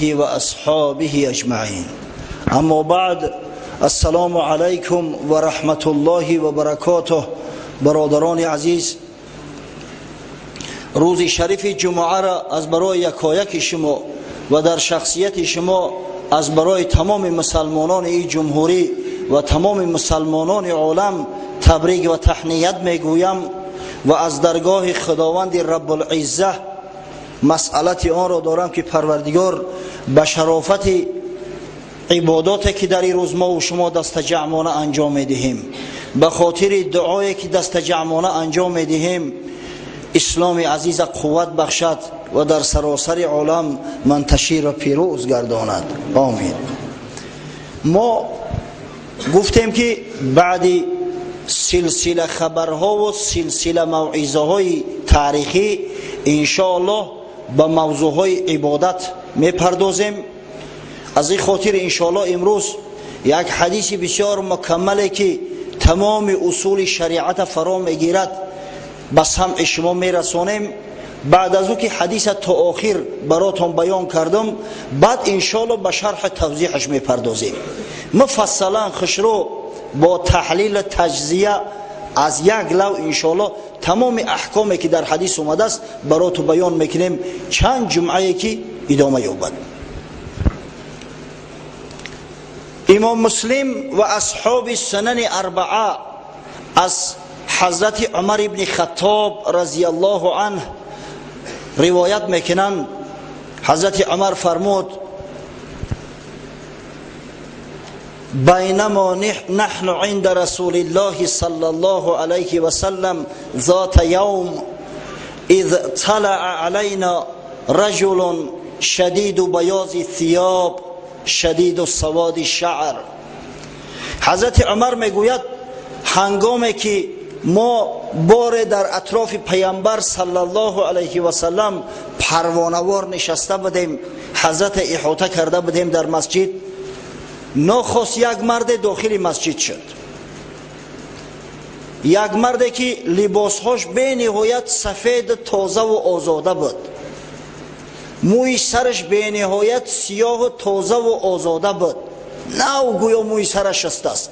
آله و اصحابه اجمعین. اما بعد، السلام علیکم و رحمت الله و برکاته. برادران عزیز، روز شریف جمعه را از برای یکایک شما و در شخصیت شما از برای تمام مسلمانان این جمهوری و تمام مسلمانان عالم تبریک و تهنیت میگویم و از درگاه خداوند رب العزه مسئلت آن را دارم که پروردگار به شرافت عباداتی که در این روز ما و شما دست جمعانه انجام میدهیم، به خاطر دعایی که دست جمعانه انجام میدهیم، اسلام عزیز قوت بخشد و در سراسر عالم منتشر و پیروز گرداند. آمین. ما گفتیم که بعد سلسله خبرها و سلسله موعظه های تاریخی ان شاء الله به موضوع های عبادت میپردازیم. از این خاطر ان شاء الله امروز یک حدیث بسیار مکمله که تمام اصول شریعت فرا میگیرد به سمع شما میرسانیم. بعد از او که حدیث تا آخر براتون بیان کردم، بعد ان شاء الله به شرح توضیحش میپردازیم مفصلا خشرو با تحلیل تجزیه از یک لو. ان شاء الله تمام احکامی که در حدیث اومده است براتون بیان میکنیم چند جمعه که ادامه یابد. امام مسلم و اصحاب سنن اربعه از حضرت عمر ابن خطاب رضی الله عنه روایت میکنند. حضرت عمر فرمود: بینما نحن عند رسول الله صلی الله علیه و سلم ذات یوم اذ طلع علینا رجل شدید بیاض الثياب شدید سواد الشعر. حضرت عمر میگوید هنگامی که ما بار در اطراف پیامبر صلی الله علیه و سلم پروانه‌وار نشسته بودیم، حضرت احاطه کرده بودیم در مسجد، ناخست یک مرد داخل مسجد شد. یک مرد که لباسهاش به نهایت سفید تازه و آزاده بود، موی سرش به نهایت سیاه و تازه و آزاده بود، نه گویا موی سرش شسته است.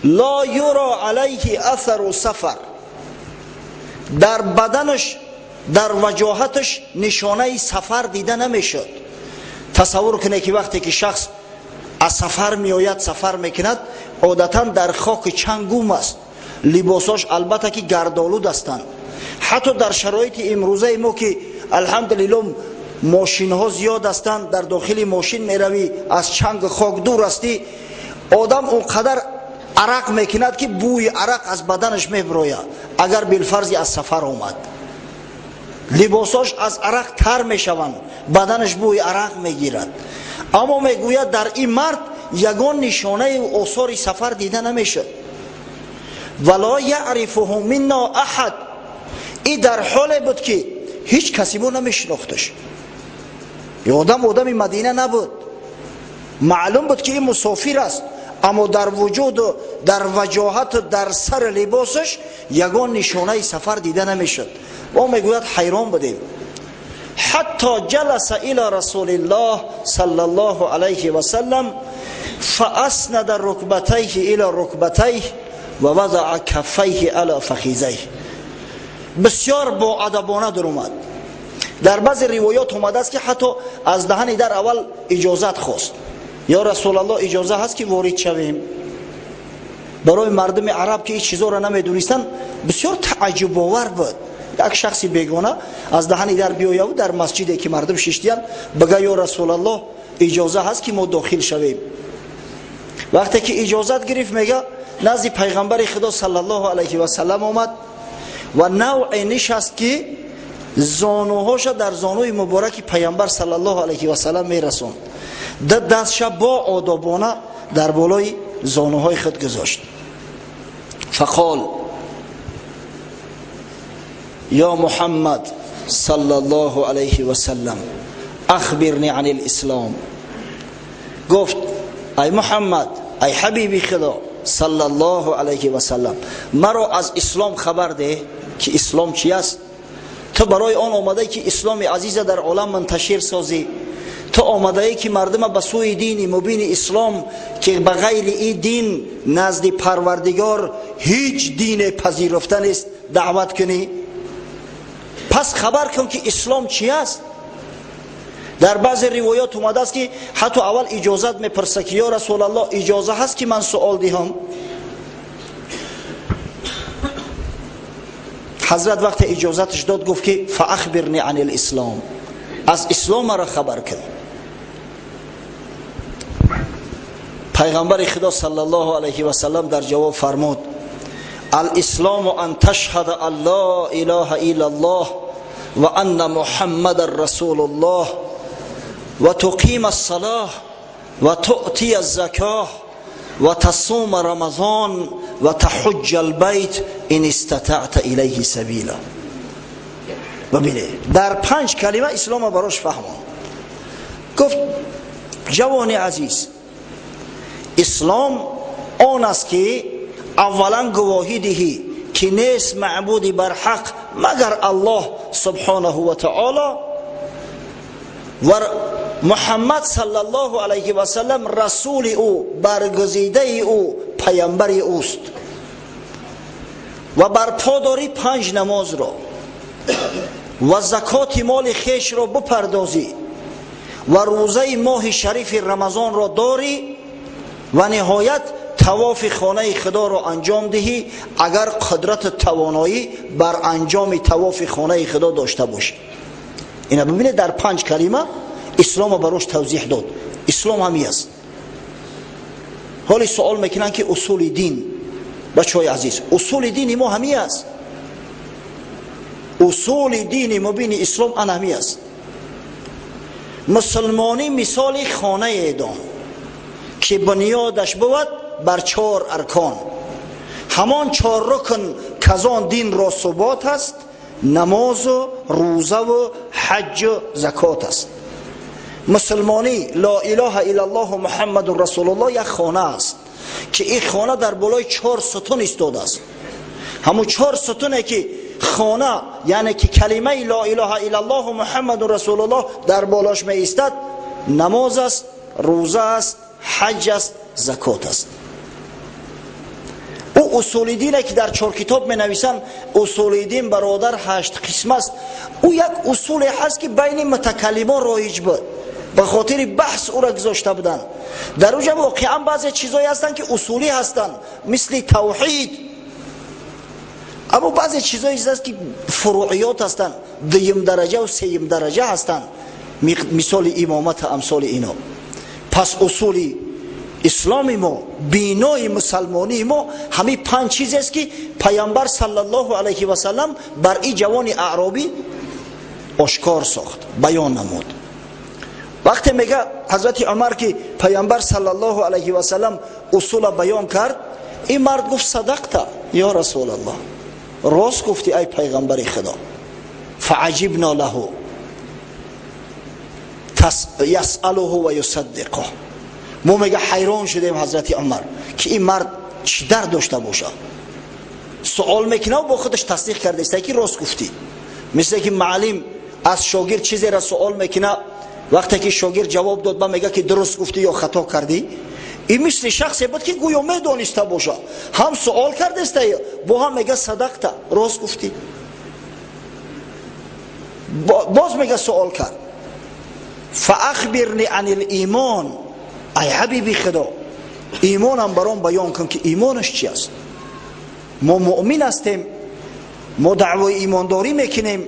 لا یرا علیه اثر و سفر، در بدنش در وجاهتش نشانه سفر دیده نمیشد. تصور کنه که وقتی که شخص از سفر میآید، سفر میکند، عادتا در خاک چنگوم است، لباساش البته که گردآلود هستند. حتی در شرایط امروزه ما که الحمدلله ماشین ها زیاد هستند، در داخل ماشین میروی از چنگ خاک دور هستی، آدم اونقدر عرق میکند که بوی عرق از بدنش میبراید. اگر بالفرض از سفر آمد، لباساش از عرق تر میشوند، بدنش بوی عرق میگیرد. اما میگوید در این مرد یگان نشانه و آثار سفر دیده نمیشد. ولا یعرفه منا احد، این در حال بود که هیچ کسی ما نمیشناختش. آدم مدینه نبود، معلوم بود که این مسافر است، اما در وجود و در وجاهت و در سر لباسش یگان نشانه سفر دیده نمیشد. ما میگوید حیران بودیم. حتی جلس الى رسول الله صلی الله علیه و سلم فاسند رکبتیه الى رکبتیه و وضع کفیه علی فخذیه. بسیار با ادبانه در اومد. در بعض روایات اومده است که حتی از دهن در اول اجازت خواست: یا رسول الله اجازه هست که وارد شویم؟ برای مردم عرب که این چیزا را نمیدونستن بسیار تعجب آور بود. یک شخصی بیگانه از دهن در بیاید و در مسجدی که مردم ششتیان بگه یا رسول الله اجازه هست که ما داخل شویم. وقتی که اجازت گرفت میگه نزد پیغمبر خدا صلی الله علیه و سلم آمد و نوع نشست که زانوهاش در زانوی مبارک پیامبر صلی الله علیه و سلم میرسوند. دستش با آدابانه در بالای زانوهای خود گذاشت. فقال: یا محمد صلی الله علیه و سلم اخبرنی عن الاسلام. گفت: ای محمد، ای حبیبی خدا صلی الله علیه و سلم، مرا از اسلام خبر ده که اسلام چی است. تو برای آن آمده که اسلام عزیز در عالم منتشر سازی، تو آمده ای که مردم به سوی دین مبین اسلام که به غیر این دین نزد پروردگار هیچ دین پذیرفته نیست دعوت کنی. پس خبر کن که اسلام چی است. در بعض روایات اومده است که حتی اول اجازت میپرسه که یا رسول الله اجازه هست که من سوال دهم. حضرت وقت اجازتش داد گفت که فاخبرنی عن الاسلام، از اسلام مرا خبر کن. پیغمبر خدا صلی الله علیه و سلم در جواب فرمود الاسلام ان تشهد ان لا اله الا الله و ان محمد رسول الله و تقیم الصلاة و تؤتی الزکاه و تصوم رمضان و تحج البیت ان استطعت الیه سبیلا. ببینید در 5 کلمه اسلام براش فهمون. گفت جوان عزیز، اسلام آن است که اولا گواهی دهی که نیست معبودی بر حق مگر الله سبحانه و تعالی و محمد صلی الله علیه و سلم رسول او، برگزیده او، پیامبر اوست، و برپاداری 5 نماز را و زکات مال خیش را بپردازی و روزه ماه شریف رمضان را داری و نهایت طواف خانه خدا را انجام دهی اگر قدرت توانایی بر انجام طواف خانه خدا داشته باشی. اینا ببینید در 5 کلمه اسلام براش توضیح داد. اسلام همی است. حالی سوال میکنن که اصول دین، بچه‌های عزیز اصول دین ما همی است. اصول دین مبین اسلام آن همی است. مسلمانی مثال خانه ایدان که بنیادش بود بر 4 ارکان، همان 4 رکن کزان دین را ثبات است، نماز و روزه و حج و زکات است. مسلمانی لا اله الا الله محمد رسول الله یک خانه است که این خانه در بالای 4 ستون ایستاده است. همون 4 ستونه که خانه یعنی که کلمه لا اله الا الله محمد رسول الله در بالاش می ایستد، نماز است، روزه است، حج است، زکات است. او اصول دینه که در 4 کتاب می نویسن اصول دین برادر 8 قسم است. او یک اصول هست که بین متکلمان رایج بود، به خاطر بحث او را گذاشته بودن. در اونجا واقعا بعضی چیزایی هستن که اصولی هستن مثل توحید، اما بعضی چیزایی هست که فروعیات هستن، 2م درجه و 3م درجه هستن، مثال امامت امثال اینا. پس اصول اسلام ما، بینای مسلمانی ما همین 5 چیز است که پیامبر صلی الله علیه و سلم بر این جوان اعرابی آشکار ساخت، بیان نمود. وقتی میگه حضرت عمر که پیامبر صلی الله علیه و سلم اصول بیان کرد، این مرد گفت صدقت یا رسول الله، راست گفتی ای پیغمبر خدا. فعجبنا له یسأله و یصدقه. ما میگه حیران شدیم حضرت عمر که این مرد چی در داشته باشه. سوال میکنه و با خودش تصدیق کرده است که راست گفتی. مثل که معلم از شاگرد چیزی را سوال میکنه، وقتی که شاگرد جواب داد با میگه که درست گفتی یا خطا کردی. این مثل شخصی بود که گویا میدونسته باشه، هم سوال کرده است با هم میگه صدقت، راست گفتی. باز میگه سوال کرد فاخبرنی عن الایمان، ای حبیبی خدا ایمانم برام بیان کن که ایمانش چی است. ما مؤمن هستیم، ما دعوای ایمانداری میکنیم،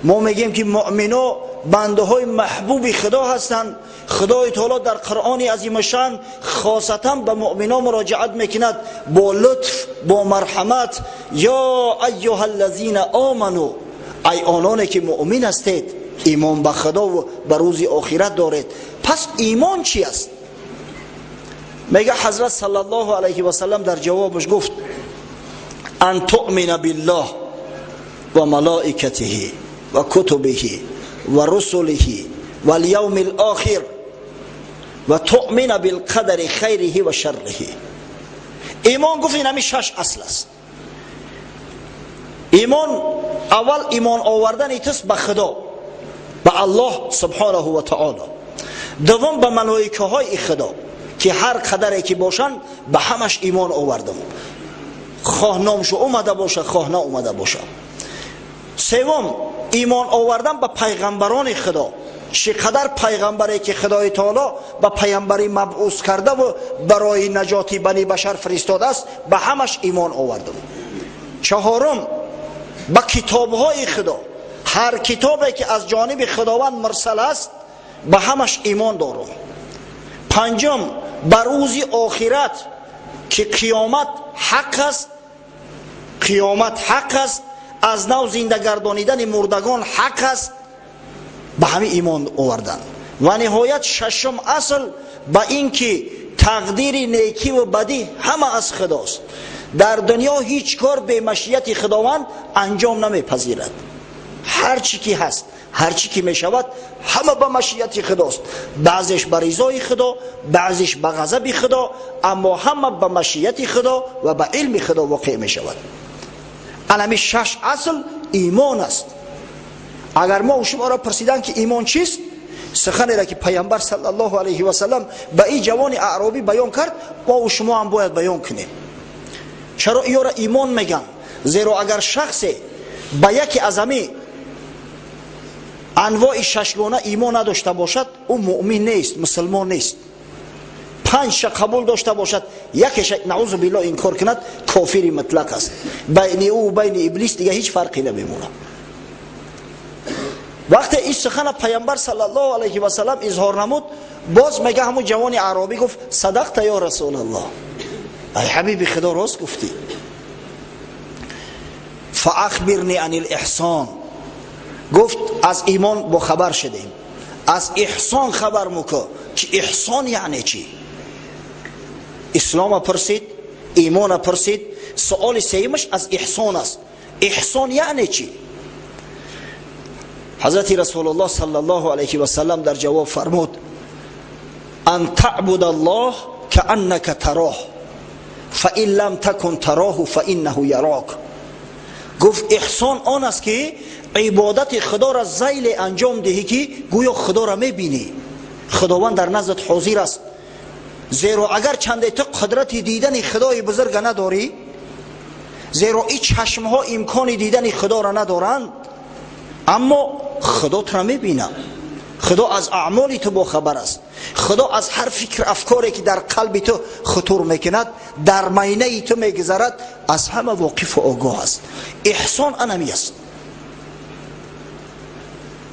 ما میگیم که مؤمنا بنده های محبوب خدا هستند. خدای تعالی در قرآن عظیم شان خاصتا به مؤمنان مراجعت میکند با لطف، با مرحمت. یا ایها الذین آمنو، ای آنانی که مؤمن هستید، ایمان به خدا و به روز آخرت دارید. پس ایمان چی است؟ میگه حضرت صلی الله علیه و سلم در جوابش گفت ان تؤمن بالله و ملائکته و کتبه و رسله و الیوم الاخر و تؤمن بالقدر خیره و شره. ایمان گفت این همین 6 اصل است. ایمان اول ایمان آوردن توست به خدا، به الله سبحانه و تعالی. دوم به ملائکه های خدا که هر قدری که باشن به همش ایمان آوردم، خواه نامشو اومده باشه خواه نه اومده باشه. سوم ایمان آوردن به پیغمبران خدا، چقدر پیغمبری که خدای تعالی به پیامبری مبعوث کرده و برای نجات بنی بشر فرستاده است به همش ایمان آوردم. چهارم به کتابهای خدا، هر کتابی که از جانب خداوند مرسل است به همش ایمان دارم. پنجم به روز آخرت که قیامت حق است، قیامت حق است، از نو زنده گردانیدن مردگان حق است، به همین ایمان آوردن. و نهایت ششم اصل به این که تقدیر نیکی و بدی همه از خداست. در دنیا هیچ کار به مشیت خداوند انجام نمیپذیرد. هر چی که هست، هر چی که می شود همه به مشیت خداست. بعضیش به رضای خدا، بعضیش به غضب خدا، اما همه به مشیت خدا و به علم خدا واقع می شود. علمی شش اصل ایمان است. اگر ما و شما را پرسیدن که ایمان چیست، سخنی را که پیامبر صلی الله علیه و سلم به این جوان اعرابی بیان کرد ما و شما هم باید بیان کنیم. چرا اینا را ایمان میگن؟ زیرا اگر شخصی به یکی از همین انواع ششگانه ایمان نداشته باشد او مؤمن نیست، مسلمان نیست. پنج قبول داشته باشد یکیش نعوذ بالله انکار کند کافر مطلق است. بین او و بین ابلیس دیگه هیچ فرقی نمیمونه. وقتی این سخن پیامبر صلی الله علیه و سلم اظهار نمود، باز میگه همون جوان اعرابی گفت صدقت یا رسول الله، ای حبیب خدا راست گفتی. فاخبرنی عن الاحسان، گفت از ایمان با خبر شدیم، از احسان خبر مکن که احسان یعنی چی. اسلام پرسید، ایمان پرسید، سوال سیمش از احسان است. احسان یعنی چی؟ حضرت رسول الله صلی الله علیه و سلم در جواب فرمود ان تعبد الله کانک تراه فان لم تکن تراه فانه یراک. گفت احسان آن است که عبادت خدا را ذیل انجام دهی که گویا خدا را میبینی، خداوند در نزدت حاضر است. زیرا اگر چند تو قدرت دیدن خدای بزرگ نداری، زیرا این چشم ها امکان دیدن خدا را ندارند، اما خدا تو را میبینه. خدا از اعمال تو با خبر است. خدا از هر فکر افکاری که در قلب تو خطور میکند، در مینه تو میگذرد، از همه واقف و آگاه است. احسان انمی است.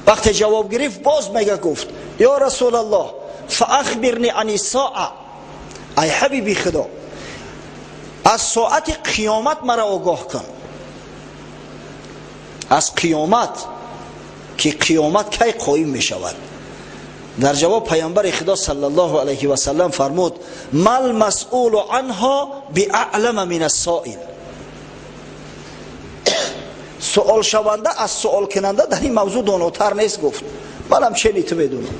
وقتی جواب گرفت باز میگه گفت یا رسول الله فاخبرنی عن الساعه، ای حبیبی خدا از ساعت قیامت مرا آگاه کن. از قیامت که قیامت کی قایم می شود. در جواب پیامبر خدا صلی الله علیه و سلم فرمود مل مسئول عنها باعلم من السائل. سوال شونده از سوال کننده در این موضوع داناتر نیست. گفت منم چه تو میدونم.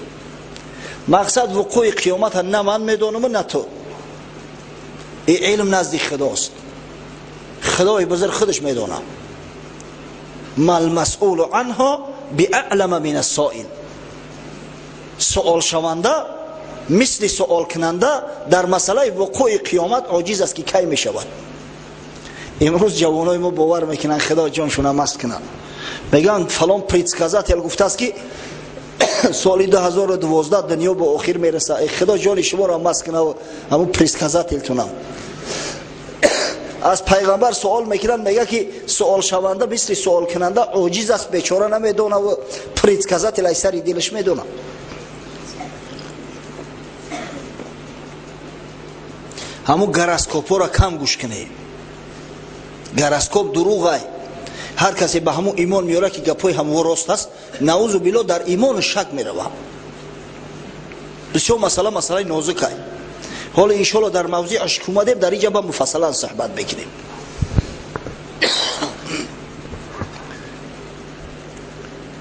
مقصد وقوع قیامت نه من میدونم و نه تو. این علم نزد خداست، خدای بزرگ خودش میدونه. مل مسئول عنها باعلم من السائل. سوال شونده مثل سوال کننده در مسئله وقوع قیامت عاجز است که کی می شود. امروز جوانای ما باور میکنن خدا جانشون مست کنن، میگن فلان پریتسکازاتل گفته است که سال 2012 دنیا به آخر میرسه، خدا جان شما را مست کنه و همون پریتسکازاتل تونم. از پیغمبر سوال میکنن، میگه که سوال شونده مثل سوال کننده عاجز است، بیچاره نمیدونه و پریتسکازاتل ای سری دلش میدونه. همون گراسکوپو را کم گوش کنه. گراسکوپ دروغه. هر کسی به همون ایمان میاره که گپای همون راست است، نعوذ بالله در ایمان شک میروه. بسیار مسئله نازکه. حالا انشاءالله در موضوع عشق اومدیم در اینجا با مفصلا صحبت بکنیم.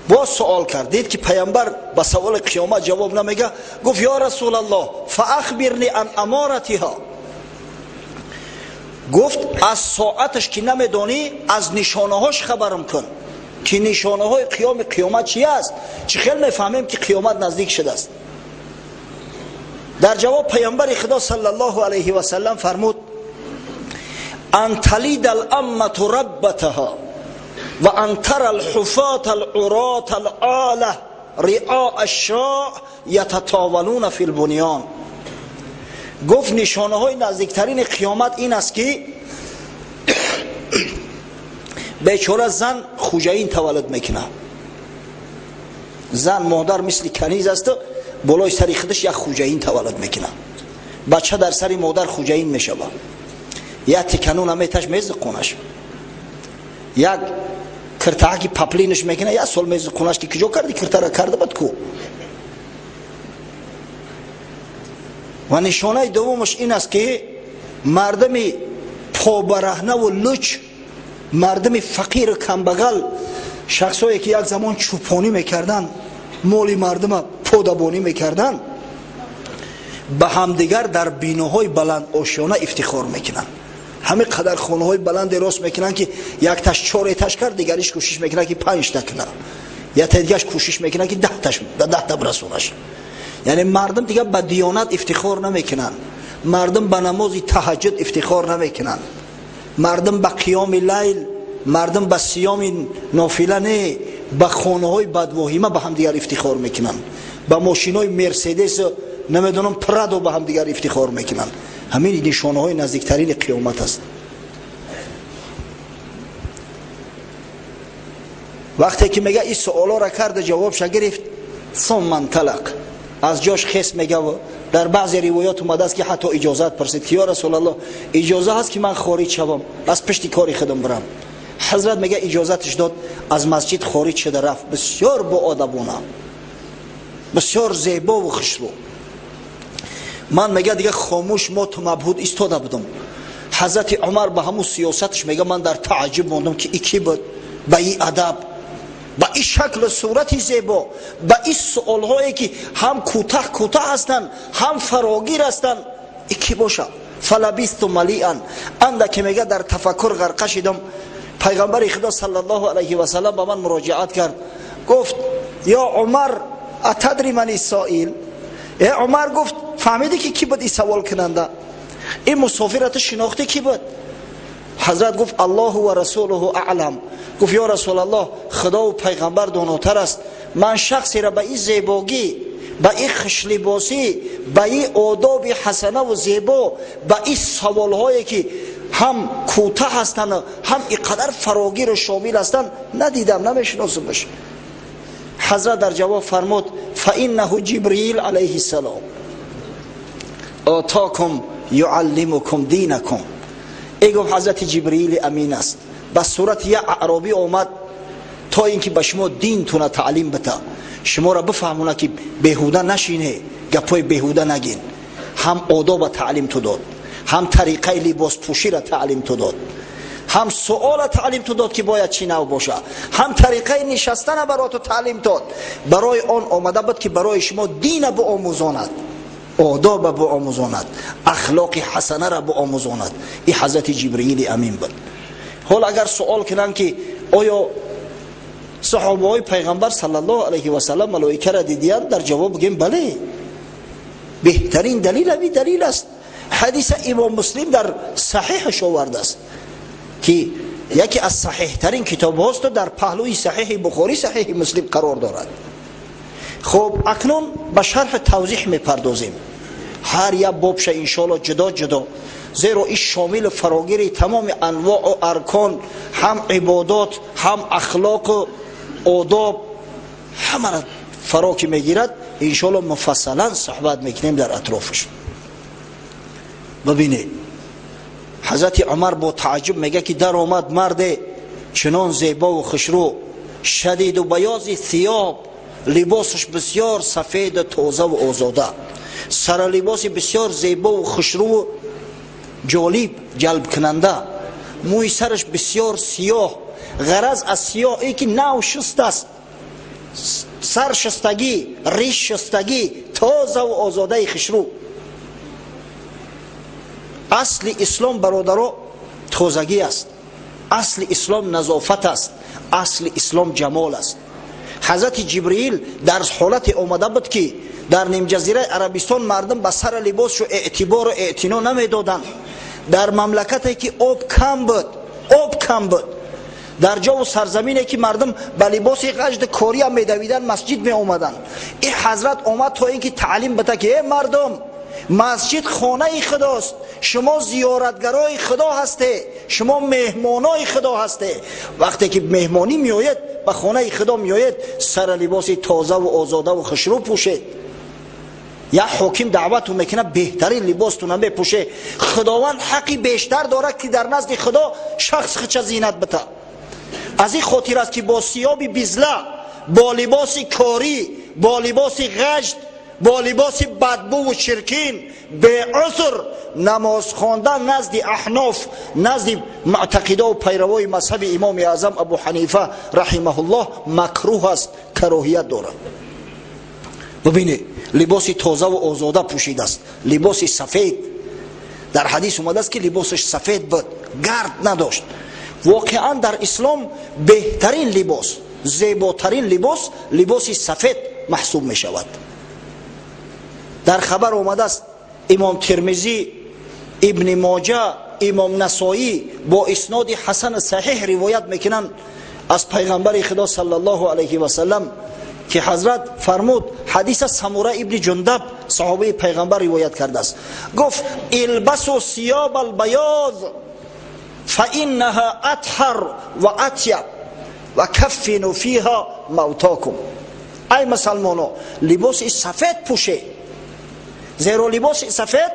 باز سوال کردید که پیامبر با سوال قیامت جواب نمیگه. گفت یا رسول الله فاخبرنی عن امارتها، گفت از ساعتش که نمیدانی از نشانه هاش خبرم کن که نشانه های قیامت چی است، چه خیلی میفهمیم که قیامت نزدیک شده است. در جواب پیامبر خدا صلی الله علیه و سلم فرمود ان تلید الامه ربتها و ان ترى الحفاة العراة العاله رعاء الشاء یتطاولون فی البنیان. گفت نشانه های نزدیکترین قیامت این است که بیچاره زن خوجین تولد میکنه. زن مادر مثل کنیز است، بالای سر خودش یک خوجین تولد میکنه. بچه در سر مادر خوجین میشه، یک تکنون همیتش میز قونش، یک کرتاکی پپلینش میکنه، یک سال میز قونش که کجا کردی کرتا را کرده بد کو. و نشانه دومش این است که مردم پابرهنه و لچ، مردم فقیر کمبغل، شخصایی که یک زمان چوپانی میکردن، مال مردم پودابانی میکردن، به همدیگر در بیناهای بلند آشیانه افتخار میکنن. همه قدر خانه های بلند راست میکنن که یک تاش 4 اتاج کرد، دیگریش کوشش میکنه که 5 تا کنه، یا دیگهش کوشش میکنه که 10 تا برسونش. یعنی مردم دیگه به دیانت افتخار نمیکنن، مردم به نماز تهجد افتخار نمیکنن، مردم به قیام لیل، مردم به صیام نافله نه، به خانه های بدواهیمه به هم دیگر افتخار میکنن، به ماشین های مرسدس نمیدونم پرادو به هم دیگر افتخار میکنن. همین نشانه های نزدیکترین قیامت است. وقتی که میگه این سوالا را کرد جوابش گرفت، ثم انطلق، از جاش خس میگه. و در بعضی روایات اومده است که حتی اجازت پرسید که یا رسول الله اجازه هست که من خارج شوم از پشت کاری خودم برم؟ حضرت میگه اجازتش داد، از مسجد خارج شده رفت. بسیار با ادبانه، بسیار زیبا و خوشرو. من میگه دیگه خاموش مات و مبهوت ایستاده بودم. حضرت عمر به همون سیاستش میگه من در تعجب موندم که کی بود به این ادب، با این شکل و صورت زیبا، با این سوال هایی که هم کوتاه هستند هم فراگیر هستند، کی باشه؟ فلبثت ملیئا. انده که میگه در تفکر غرقه شدم. پیغمبر خدا صلی الله علیه و سلم به من مراجعت کرد، گفت یا عمر اتدری من السائل؟ ای عمر، گفت فهمیدی که کی بود این سوال کننده؟ این مسافرت شناخته کی بود؟ حضرت گفت الله و رسوله اعلم. گفت یا رسول الله خدا و پیغمبر داناتر است. من شخصی را به این زیباگی، به این خوشلباسی، به این آداب حسنه و زیبا، به این سوالهایی که هم کوتاه هستند هم اینقدر فراگیر و شامل هستند ندیدم، نمیشناسمش. حضرت در جواب فرمود فانه جبرئیل علیه السلام آتاکم یعلمکم دینکم. ای گفت حضرت جبرئیل امین است، به صورت یک اعرابی آمد تا اینکه به شما دین تونه تعلیم بده، شما را بفهمونه که بیهوده نشینه، گپای بیهوده نگین. هم آداب تعلیم تو داد، هم طریقه لباس پوشی را تعلیم تو داد، هم سوال تعلیم تو داد که باید چی نو باشه، هم طریقه نشستن برای تو تعلیم داد. برای آن آمده بود که برای شما دین با آموزاند، آداب با آموزاند، اخلاق حسنه را با آموزاند. این حضرت جبرئیل امین بود. حال اگر سوال کنن که آیا صحابه های پیغمبر صلی الله علیه و سلم ملائکه را دیدن، در جواب بگیم بله. بهترین دلیل همین دلیل است. حدیث امام مسلم در صحیحش آورده است که یکی از صحیح ترین کتاب هاست و در پهلوی صحیح بخاری صحیح مسلم قرار دارد. خب اکنون به شرح توضیح میپردازیم، هر یک بابش انشاءالله جدا جدا، زیرا این شامل فراگیر تمام انواع و ارکان، هم عبادات، هم اخلاق و آداب، همه را فرا که میگیرد انشاءالله مفصلا صحبت میکنیم در اطرافش. ببینید حضرت عمر با تعجب میگه که در آمد مرد چنان زیبا و خوشرو، شدید و بیاض ثیاب، لباسش بسیار سفید و تازه و آزاده، سر لباس بسیار زیبا و خوشرو و جالب جلب کننده، موی سرش بسیار سیاه، غرض از سیاهی که نو شست است، سر شستگی، ریش شستگی، تازه و آزاده خوشرو. اصل اسلام برادرها تازگی است. اصل اسلام نظافت است، اصل اسلام جمال است. حضرت جبرئیل در حالت اومده بود که در نیم جزیره عربستان مردم به سر لباس و اعتبار و اعتنا نمیدادند. در مملکتی که آب کم بود، در جا و سرزمینی که مردم به لباس غجد کاری هم میدویدن مسجد می اومدن. این حضرت اومد تا اینکه تعلیم بده که مردم، مسجد خانه خداست، شما زیارتگرای خدا هستی، شما مهمانای خدا هستی. وقتی که مهمانی میآید به خانه خدا میآید، سر لباس تازه و آزاده و خوشرو پوشید. یا حاکم دعوت میکنه بهترین لباس تو نمیپوشه. خداوند حقی بیشتر داره که در نزد خدا شخص خچ زینت بده. از این خاطر است که با ثیاب بیزله، با لباس کاری، با لباس غجد، با لباس بدبو و چرکین به عذر نماز خواندن نزد احناف، نزد معتقدا و پیروای مذهب امام اعظم ابو حنیفه رحمه الله مکروه است، کراهیت دارد. ببینید لباس تازه و آزاده پوشیده است، لباس سفید. در حدیث اومده است که لباسش سفید بود، گرد نداشت. واقعا در اسلام بهترین لباس، زیباترین لباس، لباس سفید محسوب می شود. در خبر اومده است امام ترمذی، ابن ماجه، امام نسائی با اسناد حسن صحیح روایت میکنن از پیغمبر خدا صلی الله علیه و سلم که حضرت فرمود، حدیث سموره ابن جندب صحابه پیغمبر روایت کرده است، گفت البسوا ثياب البياض فانها اطهر و اطيب و کفنوا فيها موتاكم. ای مسلمانو لباس سفید پوشه، زیرا لباس سفید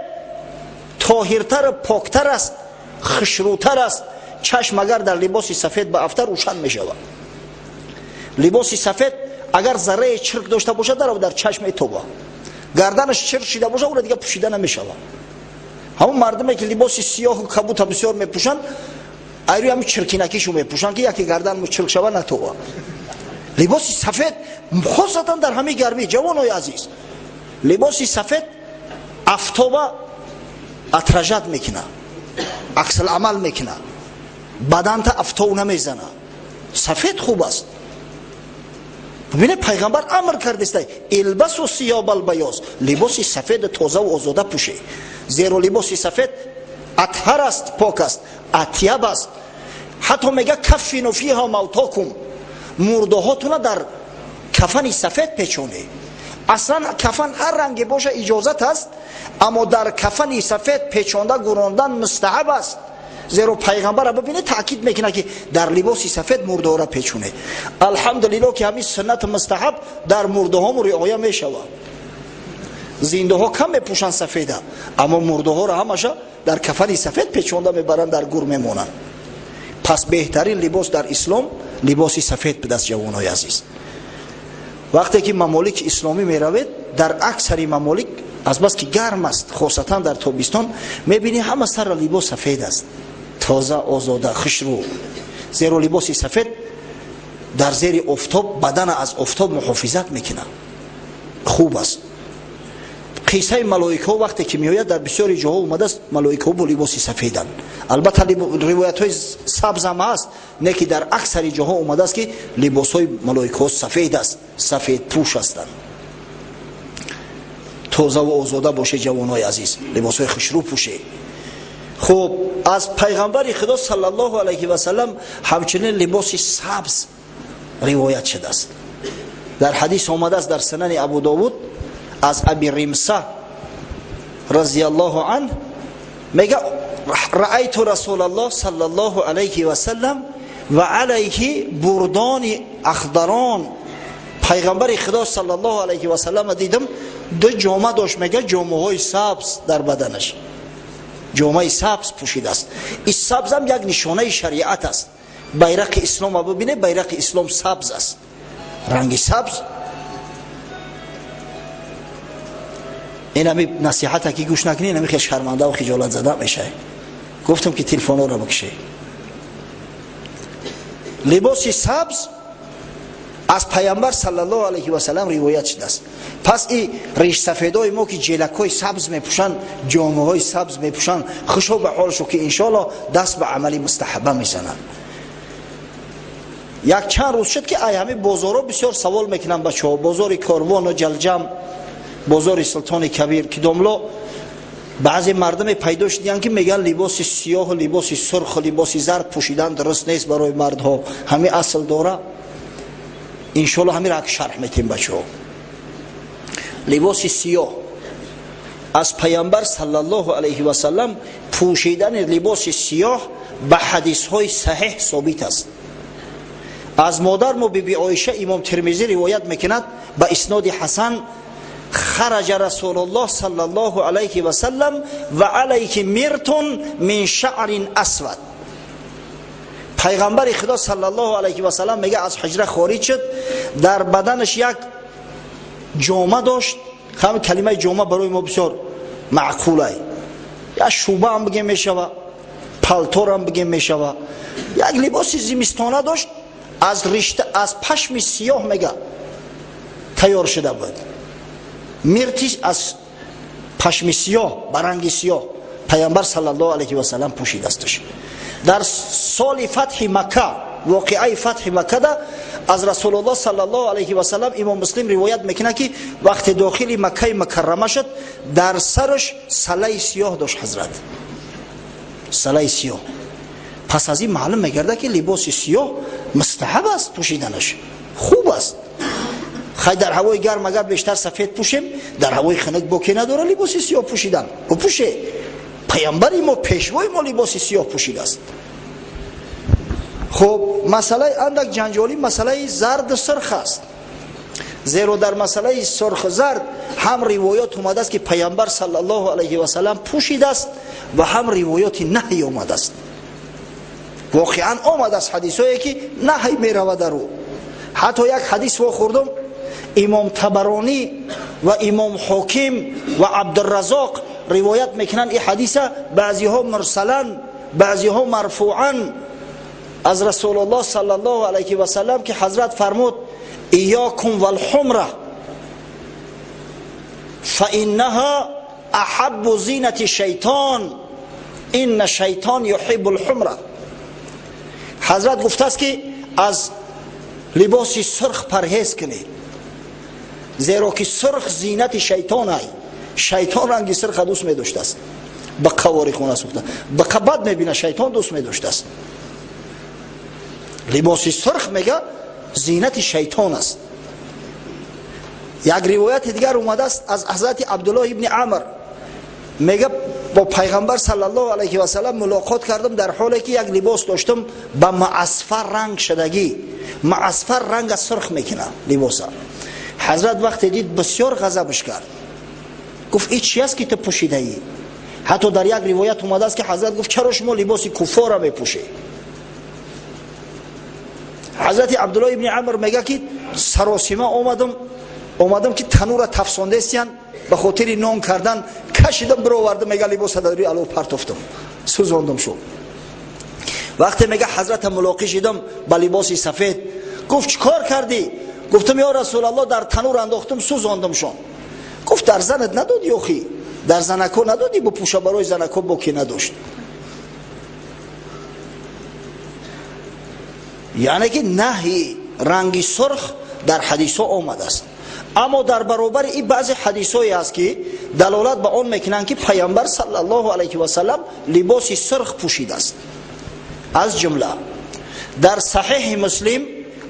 طاهرتر، پاکتر است، خشروتر است. چشم اگر در لباس سفید به افتر روشن می شود. لباس سفید اگر ذره چرک داشته باشه در چشم توبه، گردنش چرک شده باشه اون دیگه پوشیده نمی شود. همون مردمی که لباس سیاه و کبوت بسیار می پوشن، ایرو هم چرکینکیشو می پوشن که یکی گردن چرک شود نتوبه. لباس سفید خاصتا در همین گرمی، جوانای عزیز، لباس سفید افتابه اترجت میکنه، عکس العمل میکنه، بدن تا افتاب نمیزنه. سفید خوب است. ببینه پیغمبر امر کرده است البسوا ثياب البياض، لباس سفید تازه و آزاده پوشه، زیرا لباس سفید اطهر است، پاک است، اطیب است. حتی میگه کفنوا فیها موتاکم، مرده هاتون در کفن سفید پیچونه. اصلا کفن هر رنگی باشه اجازت است، اما در کفن سفید پیچانده گراندن مستحب است. زیرا پیغمبر ببینه تاکید میکنه که در لباس سفید مرده ها را پیچونه. الحمدلله که همین سنت مستحب در مرده ها رعایت میشود. زنده ها کم میپوشن سفیده، اما مرده ها را همشه در کفن سفید پیچانده میبرن، در گور میمونن. پس بهترین لباس در اسلام لباس سفید به دست جوانای عزیز. وقتی که ممالک اسلامی میروید، در اکثر ممالک از بس که گرم است، خاصتا در تابستان، میبینی همه سر لباس سفید است، تازه، آزاده، خوشرو. زیرا لباس سفید در زیر آفتاب بدن از آفتاب محافظت میکنه، خوب است. قصه ملائکه وقتی که میآید در بسیاری جاها اومده است، ملائکه با لباس سفیدند. البته روایت های سبز هم هست، نه که در اکثر جاها اومده است که لباس های ملائکه سفید است، سفید پوش هستند. تازه و آزاده باشه جوانای عزیز، لباس های خوشرو پوشه. خب از پیغمبر خدا صلی الله علیه و سلم همچنین لباس سبز روایت شده است. در حدیث آمده است در سنن ابو داود از ابی رمسه رضی الله عنه میگه رأیت رسول الله صلی الله علیه و سلم و علیه بردان اخضران، پیغمبر خدا صلی الله علیه و سلم دیدم دو جامه داشت، میگه جامه های سبز در بدنش، جامه سبز پوشیده است. این سبز هم یک نشانه شریعت است. بیرق اسلام ببینه، بیرق اسلام سبز است، رنگ سبز. این همی نصیحت که گوش نکنی، نمی خیلی شرمنده و خجالت زده میشه. گفتم که تلفن را بکشه. لباس سبز از پیامبر صلی الله علیه و سلم روایت شده است. پس این ریش سفیدای ما که جلکای سبز میپوشن، جامه های سبز میپوشن، خوشو به حالشو که انشالله دست به عملی مستحبه میزنن. یک چند روز شد که ای همه بازارا بسیار سوال میکنن بچه‌ها، بازار کاروان و جلجم، بازار سلطان کبیر که داملا بعضی مردم پیدا شدن که میگن لباس سیاه و لباس سرخ و لباس زرد پوشیدن درست نیست برای مردها، همه اصل داره. انشالله همین را شرح میتیم بچه‌ها. لباس سیاه از پیامبر صلی الله علیه و سلم پوشیدن لباس سیاه به حدیث های صحیح ثابت است. از مادر ما بی عایشه امام ترمذی روایت میکند به اسناد حسن: خرج رسول الله صلی الله علیه و سلم و علیه مرتون من شعر اسود. پیغمبر خدا صلی الله علیه و سلم میگه از حجره خارج شد، در بدنش یک جامه داشت. همین کلمه جامه برای ما بسیار معقوله، یا شوبه هم بگیم میشوه، پالتور هم بگیم میشوه. یک لباس زمستانه داشت، از رشته از پشم سیاه میگه تیار شده بود. مرتیش از پشم سیاه، برنگ سیاه پیامبر صلی الله علیه و سلم پوشیده استش. در سال فتح مکه، واقعه فتح مکه ده از رسول الله صلی الله علیه و سلم امام مسلم روایت میکنه که وقت داخل مکه مکرمه شد در سرش سله سیاه داشت حضرت، سله سیاه. پس از این معلوم میگرده که لباس سیاه مستحب است پوشیدنش، خوب است. خیلی در هوای گرم اگر بیشتر سفید پوشیم، در هوای خنک باکی نداره لباس سیاه پوشیدن. بپوشه، پیامبر ما پیشوای ما لباس سیاه پوشیده است. خب مسئله اندک جنجالی مسئله زرد سرخ است، زیرا در مسئله سرخ زرد هم روایات اومده است که پیامبر صلی الله علیه و سلم پوشیده است و هم روایات نهی اومده است. واقعا آمده است حدیثایی که نهی میرود در او. حتی یک حدیث رو خوردم، امام طبرانی و امام حاکم و عبدالرزاق روایت میکنن این حدیث، بعضی ها مرسلا بعضی ها مرفوعا از رسول الله صلی الله علیه و سلم که حضرت فرمود: ایاکم والحمره فانها احب زینت شیطان ان شیطان یحب الحمره. حضرت گفته است که از لباس سرخ پرهیز کنید، زیرا که سرخ زینت شیطان است. شیطان رنگ سرخ دوست می داشته است، به قواری خونه سوخته به کبد میبینه، شیطان دوست می داشته است. لباس سرخ میگه زینت شیطان است. یک روایت دیگر اومده است از حضرت عبدالله ابن عمر، میگه با پیغمبر صلی الله علیه و سلم ملاقات کردم در حالی که یک لباس داشتم با معصفر رنگ شدگی، معصفر رنگ سرخ میکنه لباسا. حضرت وقتی دید بسیار غضبش کرد، گفت این چی است که تو پوشیده ای؟ حتی در یک روایت اومده است که حضرت گفت چرا شما لباس کفار را میپوشی؟ حضرت عبدالله ابن عمر میگه که سراسیمه اومدم که تنور تفسانده استین به خاطر نان کردن کشیدم برآوردم، میگه لباس در روی الو پرتافتم، سوزاندم شو. وقتی میگه حضرت ملاقات شدم با لباس سفید، گفت چیکار کردی؟ گفتم یا رسول الله در تنور انداختم سوزاندم شون. گفت در زنت ندادی اخی؟ در زنکو ندادی بپوشه؟ برای زنکو باکی نداشت. یعنی که نهی رنگی سرخ در حدیث ها آمده است. اما در برابر این بعضی حدیث هایی است که دلالت به آن میکنند که پیامبر صلی الله علیه و سلم لباس سرخ پوشیده است. از جمله در صحیح مسلم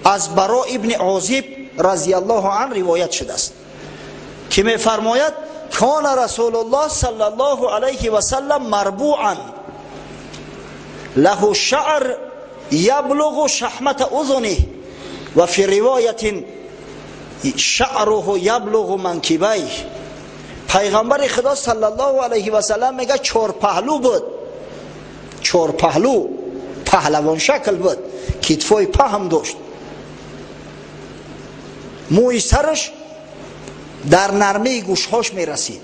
از برا ابن عازب رضی الله عنه روایت شده است که میفرماید: کان رسول الله صلی الله علیه و سلم مربوعا له شعر یبلغ شحمت اذنه و فی روایت شعره یبلغ منکبیه. پیغمبر خدا صلی الله علیه و سلم میگه چهار پهلو بود، چهار پهلو، پهلوان شکل بود، کتفای پهم داشت، موی سرش در نرمه گوشهاش میرسید.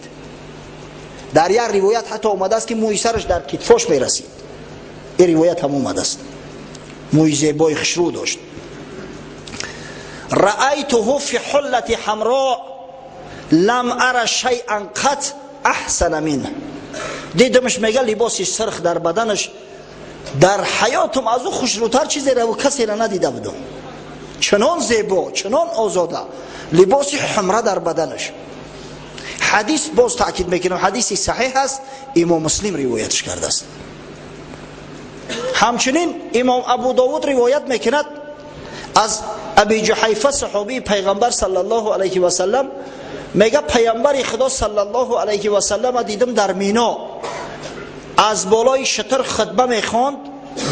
در یک روایت حتی اومده است که موی سرش در کتفاش میرسید. این روایت هم اومده است. موی زیبای خشرو داشت. رأیته فی حلت حمراء لم ار شیئا قط احسن منه. دیدمش میگه لباس سرخ در بدنش در حیاتم از او خوشروتر چیزی رو کسی را ندیده بودم. چنان زیبا، چنان آزاده لباس حمره در بدنش. حدیث باز تاکید میکنم حدیثی صحیح است، امام مسلم روایتش کرده است. همچنین امام ابو داود روایت میکند از ابی جحیفه صحابی پیغمبر صلی الله علیه و سلم، میگه پیامبر خدا صلی الله علیه و سلم دیدم در مینا از بالای شتر خطبه میخواند،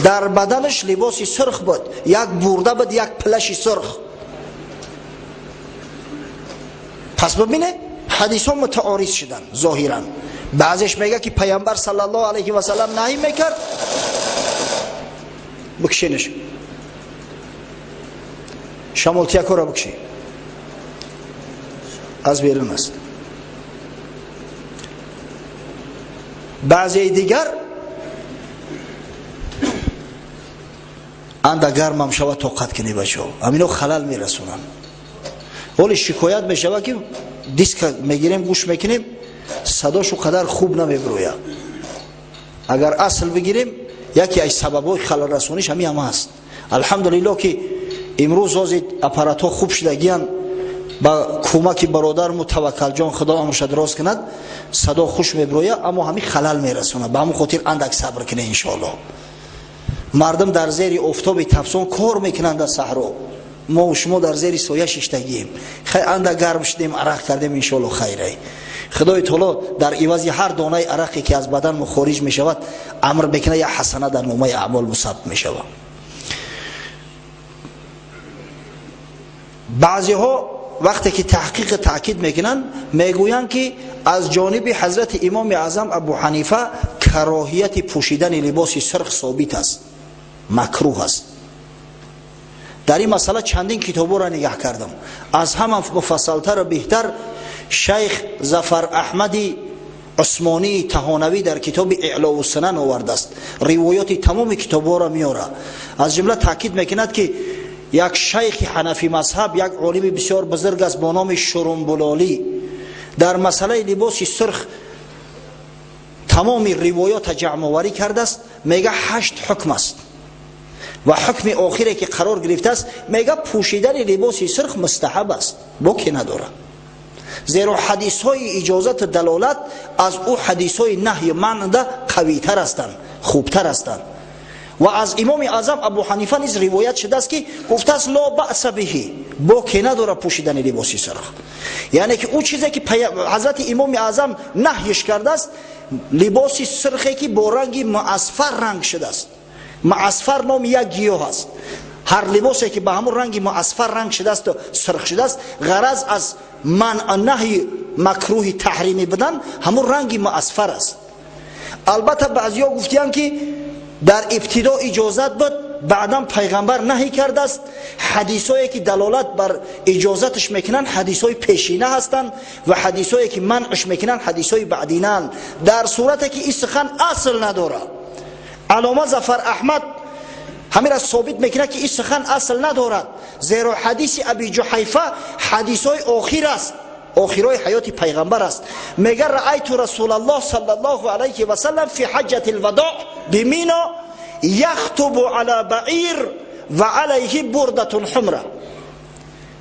در بدنش لباسی سرخ بود، یک برده بود، یک پلشی سرخ. پس ببینه حدیث ها متعارض شدن ظاهرا. بعضیش میگه که پیامبر صلی الله علیه و سلم نهی میکرد بکشینش، شمالتیک را بکشی، از بیرون است. بعضی دیگر انده گرم هم شود طاقت کنی بچه ها، همینو خلل میرسونن. ولی شکایت میشوه که دیسک میگیریم گوش میکنیم صداشو قدر خوب نمیبرویه. اگر اصل بگیریم یکی از سببای خلل رسونیش همین هم هست. الحمدلله که امروز وضع اپارات ها خوب شدگیان، با کمک برادرم توکل جان خدا همش دراز کند صدا خوش میبرویه، اما همین خلل میرسونه. به همون خاطر اندک صبر کنه ان شاء الله. مردم در زیر آفتاب تفسون کار میکنند در صحرا، ما و شما در زیر سایه شیشتگیم، خیلی اندک گرم شدیم عرق کردیم ان شاء الله خیره. خدای تعالی در عوض هر دانه عرقی که از بدن ما خارج میشود امر بکنه یا حسنه در نامه اعمال مثبت میشود. بعضی ها وقتی که تحقیق تاکید میکنن میگویند که از جانب حضرت امام اعظم ابو حنیفه کراهیت پوشیدن لباس سرخ ثابت است، مکروه است. در این مسئله چندین کتابو را نگاه کردم، از هم مفصلتر و بهتر شیخ ظفر احمدی عثمانی تهانوی در کتاب اعلاء السنن آورده است، روایات تمام کتابو را میاره. از جمله تاکید میکند که یک شیخ حنفی مذهب، یک عالم بسیار بزرگ است با نام شرنبلالی، در مسئله لباس سرخ تمام روایات جمع آوری کرده است. میگه 8 حکم است و حکم آخری که قرار گرفته است میگه پوشیدن لباس سرخ مستحب است، باکی نداره. زیرا حدیث های اجازت دلالت از او حدیث های نهی منع قوی تر هستند، خوبتر هستند. و از امام اعظم ابو حنیفه نیز روایت شده است که گفته است لا بأس به، باکی نداره پوشیدن لباس سرخ. یعنی که او چیزی که حضرت امام اعظم نهیش کرده است لباس سرخی که با رنگ معصفر رنگ شده است. معصفر نام یک گیاه است، هر لباسی که به همون رنگ معصفر رنگ شده است و سرخ شده است، غرض از منع نهی مکروه تحریمی بدن همون رنگ معصفر است. البته بعضیا گفتیان که در ابتدا اجازت بود، بعدا پیغمبر نهی کرده است. حدیثایی که دلالت بر اجازتش میکنن حدیثای پیشینه هستند و حدیثایی که منعش میکنن حدیثای بعدینن، در صورتی که این سخن اصل نداره. علامه ظفر احمد همین را ثابت میکنه که این سخن اصل ندارد، زیرا حدیث ابی جحیفه حدیثای آخر است، آخرای حیات پیغمبر است. میگه رأیت رسول الله صلی الله علیه و سلم فی حجة الوداع بمینا یخطب علی بعیر و علیه برده حمره.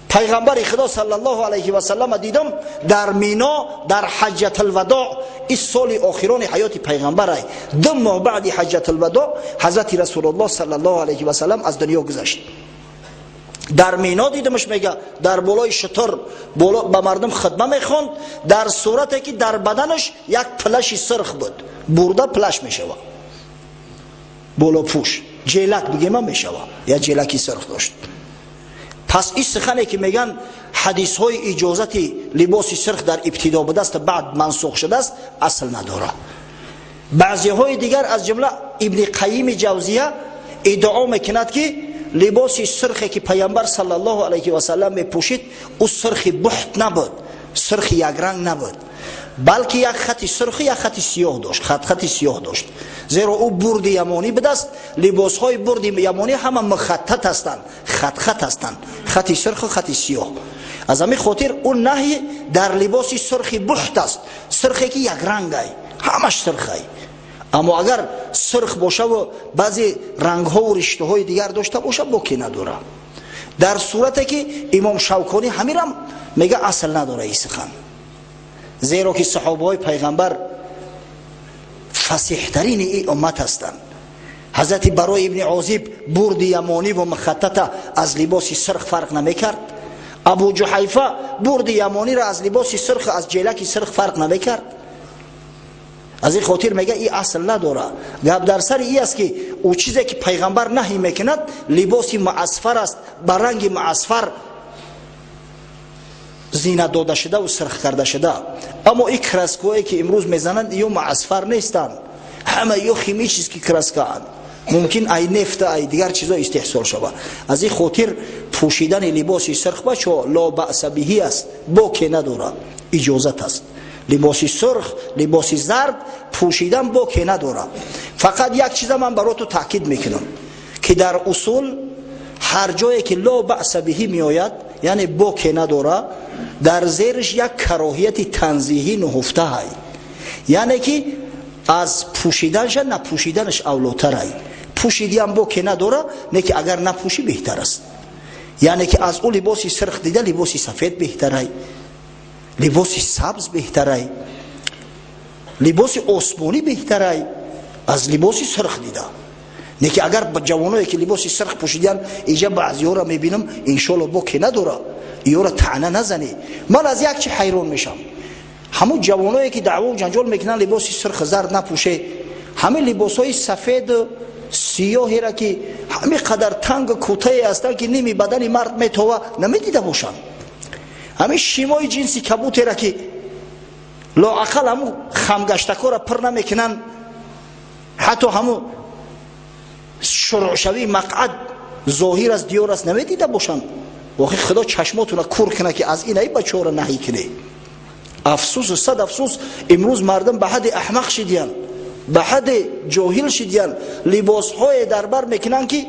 پیغمبر خدا صلی الله علیه و سلم دیدم در مینا در حجة الوداع، این سال آخران حیات پیغمبر است. 2 ماه بعد حجة الوداع حضرت رسول الله صلی الله علیه و سلم از دنیا گذشت. در مینا دیدمش، میگه در بالای شتر بالا به مردم خطبه میخواند، در صورتی که در بدنش یک پلش سرخ بود، برده پلش میشوه، بالا پوش جیلک بگیم میشوه، یا جیلکی سرخ داشت. پس این سخنی که میگن حدیث های اجازت لباس سرخ در ابتدا بوده است بعد منسوخ شده است اصل نداره. بعضی های دیگر از جمله ابن قیم جوزیه ادعا میکند که لباس سرخی که پیامبر صلی الله علیه و سلم میپوشید او سرخ بحت نبود، سرخ یک رنگ نبود، بلکه یک خط سرخ یک خط سیاه داشت، خط سیاه داشت، زیرا او برد یمانی به دست. لباس های برد یمانی همه مخطط هستند، خط هستند، خط سرخ و خط سیاه. از همین خاطر اون نهی در لباس سرخ بخت است، سرخی که یک رنگ است، همش سرخ است. اما اگر سرخ باشه و بعضی رنگ ها و رشته های دیگر داشته باشه باکی نداره. در صورتی که امام شوکانی همین هم میگه اصل نداره این سخن، زیرا که صحابه های پیغمبر فصیح ترین این امت هستند. حضرت برای ابن عازب برد یمانی و مخطط از لباس سرخ فرق نمیکرد. ابو جحیفه برد یمانی را از لباس سرخ از جلک سرخ فرق نمیکرد. از این خاطر میگه این اصل نداره. گپ در سر این است که او چیزی که پیغمبر نهی میکند لباس معصفر است، با رنگ معصفر زینت داده شده و سرخ کرده شده. اما این کرسکایی که امروز میزنند یا معصفر نیستند، همه یا خیمی چیز که کرسکاند، ممکن ای نفت ای دیگر چیزا استحصال شود. از این خاطر پوشیدن لباس سرخ بچه لا بأس بهی است، باکی نداره، اجازت است. لباس سرخ، لباس زرد پوشیدن باکی نداره. فقط یک چیز من برای تو تاکید میکنم که در اصول هر جایی که لا بأس بهی میآید یعنی باکی نداره، در زیرش یک کراهیت تنزیهی نهفته های، یعنی که از پوشیدنش نپوشیدنش اولاتر های. پوشیدی هم باکی نداره، نه که اگر نپوشی بهتر است. یعنی که از اون لباس سرخ دیده لباس سفید بهتر های، لباس سبز بهتره، لباس آسمانی بهتره از لباس سرخ دیده. نه که اگر با جوانایی که لباس سرخ پوشیدن اینجا بعضی‌ها را میبینم انشالله باکی نداره، اینا را طعنه نزنی. من از یک چی حیران میشم، همون جوانایی که دعوا و جنجال میکنن لباس سرخ زرد نپوشه، همین لباسای سفید سیاهی را که همین قدر تنگ کوتاه هستن که نیمی بدن مرد میتوه نمیدیده باشن، همین شیمای جنسی کبوتی را که لااقل همون خمگشتکا را پر نمیکنن، حتی همون شروع مقعد ظاهر از دیار است نمیدیده باشن. واقعی خدا چشماتون را کور کنه که از این ای بچه ها را نهی کنه. افسوس و صد افسوس امروز مردم به حد احمق شدیان، به حد جاهل شدیان، لباس های دربر میکنن که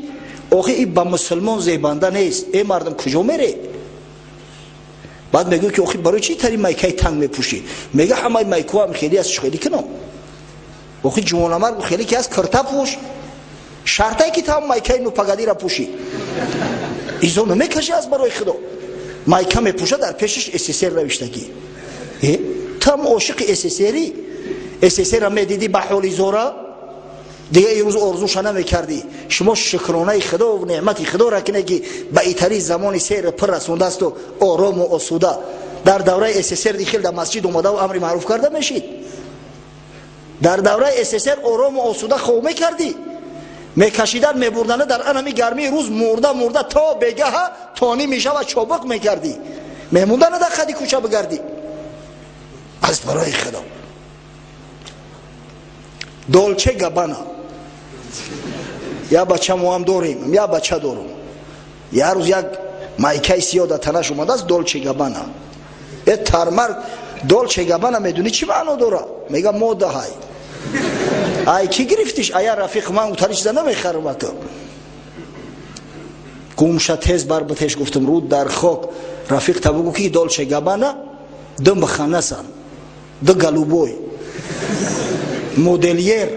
آخه این با مسلمان زیبنده نیست. این مردم کجا میره؟ بعد میگه که آخه برای چی تری مایکای تنگ میپوشی؟ میگه همه مایکو هم خیلی از خیلی کنم، آخه جوان مرد خیلی که از کرتا پوش، شرطی که تا مایکای نوپگادی را پوشی ایزو نمیکشه. از برای خدا مایکا میپوشه در پیشش اسسر روشتگی. تا هم عاشق اسسری، اسسر را میدیدی به حال زورا دیگه این روز ارزوش نمیکردی. شما شکرانه خدا و نعمت خدا را کنه که به ایتری زمان سیر پر رسونده است و آرام و آسوده. در دوره اسسر دیخل در مسجد اومده و امر معروف کرده میشید. در دوره اسسر آرام و آسوده خوب میکردی، میکشیدن میبردن در انمی گرمی روز مرده تا بگه تانی میشه و چابق میکردی، میموندن در خدی کوچه بگردی. از برای خدا دولچه گبانا یا بچه مو هم داریم یا بچه دارم، یه روز یک مایکای سیاه در تنش اومده است دولچه گبانا. یه ترمرگ دولچه گبانا میدونی چی معنا داره؟ میگه موده های ای کی گرفتیش؟ ایا رفیق من اون چیزا نمیخرم تو. گمشه تیز بر بتش گفتم رود در خاک. رفیق تا بگو که دولچه گبانا دم بخانه سن دو گلوبوی مدلیر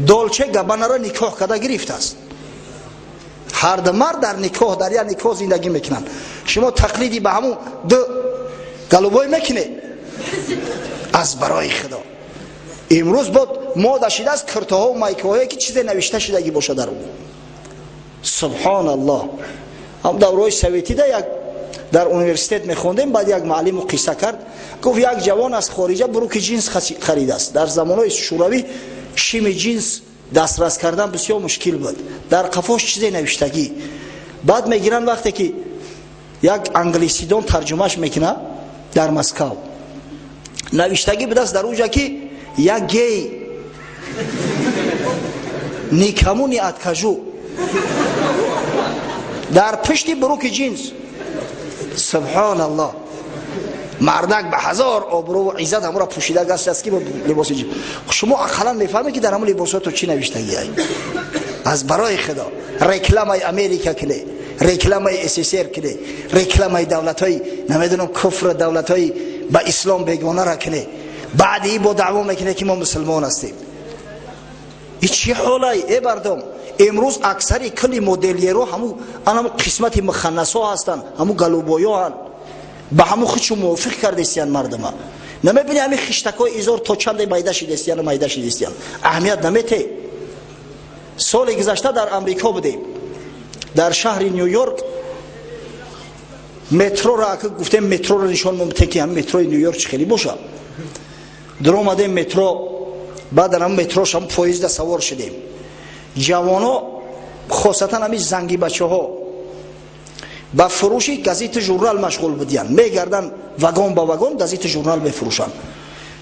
دولچه گبانا را نکاح کرده گرفت است. هر دو مرد در نکاح در یا نکاح زندگی میکنن. شما تقلیدی به همون دو گلوبوی میکنه. از برای خدا امروز بود ماده شده از کرتاها و مایکاهایی که چیز نوشته شدگی باشه در اون. سبحان الله. هم دورهای سویتی در اونیورسیتت میخوندیم، بعد یک معلم قصه کرد، گفت یک جوان از خارجه بروک جنس خریده است. در زمانهای شوروی شیم جنس دسترس کردن بسیار مشکل بود، در قفاش چیز نوشتگی. بعد میگیرن وقتی که یک انگلیسیدان ترجمهش میکنه در مسکو نوشتگی به دست در اونجا که یک گی نیکمونی اتکجو در پشت بروک جنس. سبحان الله. مردک به هزار آبرو و عزت همون را پوشیده است که با لباس جیب. شما اقلا میفهمه که در همون لباسات تو چی نوشتگی هست. از برای خدا رکلام امریکا کله، رکلام SSR کله، رکلام دولت های نمیدونم کفر دولت های با اسلام بیگانه را کله، بعدی با دعوا میکنه که ما مسلمان هستیم. این چی حاله ای مردم؟ امروز اکثر کلی مدلیرو همون قسمت مخنثا هستن، همون گلوبویا هستن، با همون خودشون موافق کرده استیان مردم ها. نمیبینی همین خشتکای ایزار تا چند مایده شده استیان و مایده شده استیان، اهمیت نمیته. سال گذشته در امریکا بودیم، در شهر نیویورک مترو را که گفتیم مترو را نشان ممتن که هم متروی نیویورک خیلی باشه. در اومدیم مترو، بعد در هم متروش هم پویزد سوار شدیم. جوانا خاصتا همین زنگی بچه ها با فروش گازیت ژورنال مشغول بودن، میگردن واگن با واگن گازیت ژورنال بفروشن.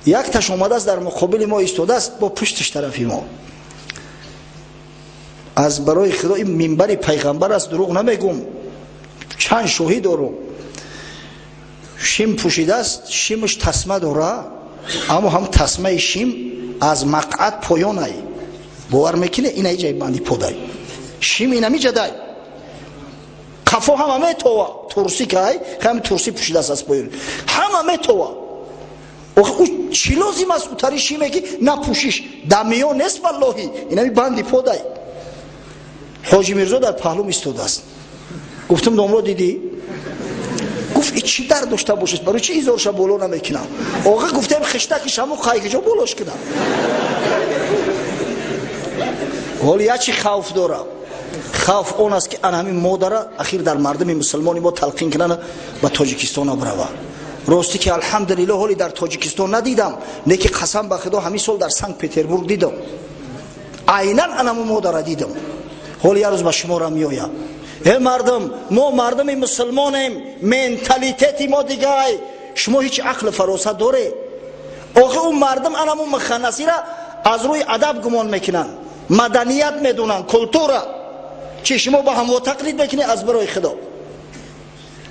یک تاش اومده است در مقابل ما ایستاده است با پشتش طرفی ما. از برای خدا این منبر پیغمبر است، دروغ نمیگم، چند شاهد دارم. شیم پوشیده است، شیمش تسمه داره، اما هم تسمه شیم از مقعد پایانه باور میکنه اینه جای بندی پودای شیم اینا میجدای کفو همه تو ترسی که هم ترسی پوشیده است از پایان همه تو. او چی لازم است اوتری شیمه که نپوشیش دمیو نست والله اینا بندی پودای. حاجی میرزا در پهلو ایستاده است. گفتم دامرو دیدی؟ گفت این چی در داشته باشه؟ برای چی ایزارش بالا نمیکنم؟ آقا گفتم خشتکش همون خواهی جا بالاش کنم. ولی یا چی خوف داره؟ خوف اون است که ان همین مادر اخیر در مردم مسلمانی ما تلقین کنن و تاجیکستان بروا. راستی که الحمدلله ولی در تاجیکستان ندیدم، نه که قسم به خدا همین سال در سنت پترزبورگ دیدم. عیناً انم مادر دیدم. ولی یه روز به شما را میآید. ای مردم، ما مردم مسلمانیم، منتالیتی ما دیگه. شما هیچ عقل فراست داره؟ آخه اون مردم انم مخنثی را از روی ادب گمان میکنن، مدنیت میدونن، کلتورا. چه شما با هم تقلید میکنی؟ از برای خدا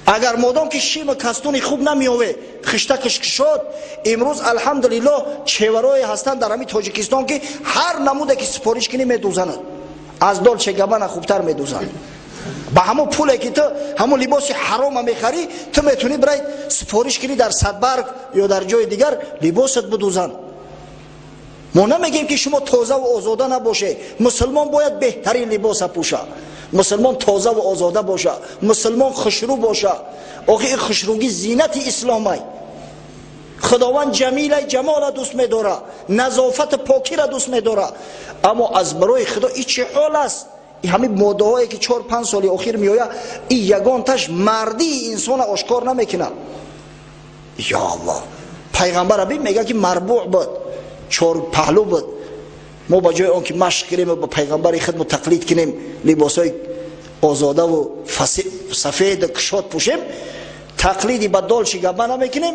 اگر مادام که شیم کستونی خوب نمیوه خشتکش شد، امروز الحمدلله چهورای هستن در همین تاجیکستان که هر نموده که سپارش کنی میدوزند، از دولچه گابانا خوبتر میدوزند. با همون پولی که تو همون لباس حرام میخری تو میتونی برای سپارش کنی در صدبرگ یا در جای دیگر لباست بدوزند. ما نمیگیم که شما تازه و آزاده نباشه. مسلمان باید بهترین لباس پوشه، مسلمان تازه و آزاده باشه، مسلمان خوشرو باشه. آخه این خوشروگی زینت اسلامه. خداوند جمیل جمال دوست می‌داره، نظافت پاکی را دوست می‌داره. اما از برای خدا این چه حال است؟ این همین ماده‌هایی که 4-5 سال اخیر میآید، این یگان تاش مردی انسان آشکار نمیکنه. یا الله، پیغمبر ابی میگه که مربوع بود، 4 پهلو بود. ما با جای آن که مشق کنیم و با پیغمبر خدمت تقلید کنیم، لباسای آزاده و سفید کشاد پوشیم، تقلیدی با دالچی گابانا میکنیم،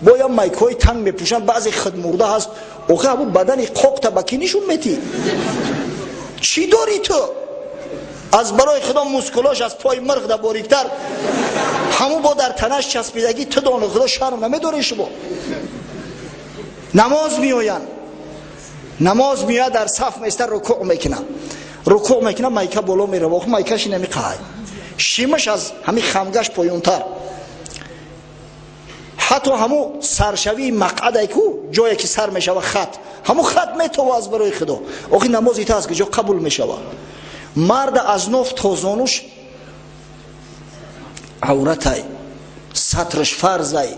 با یا مایکای تنگ میپوشن. بعضی خدمورده هست اوخه همون بدنی قاق تبکی نشون میتی. چی داری تو؟ از برای خدا مسکولاش از پای مرغ در باریکتر همون با در تنش چسبیدگی تو دانه خدا شرم نمیداری شما. نماز میوین، نماز میاد در صف میستر رکوع میکنه مایکه بالا میره، واقعا مایکهش نمیقای، شیمش از همین خمگش پایونتر. حتی همون سرشوی مقعده کو جایی که سر میشوه خط، همون خط میتوه از برای خدا. آخه نمازی تا از کجا قبول میشوه؟ مرد از نف تا زانوش عورتای، سطرش فرضای.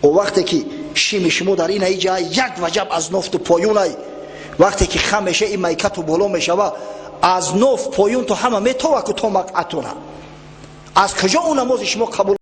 و وقتی که شیم شما در این جای یک وجب از نف تو پایونای، وقتی که خم میشه این مایکه تو بالا میشوه، از نف پایون تو همه میتوه که تو مقعدونه. از کجا اون نماز شما قبول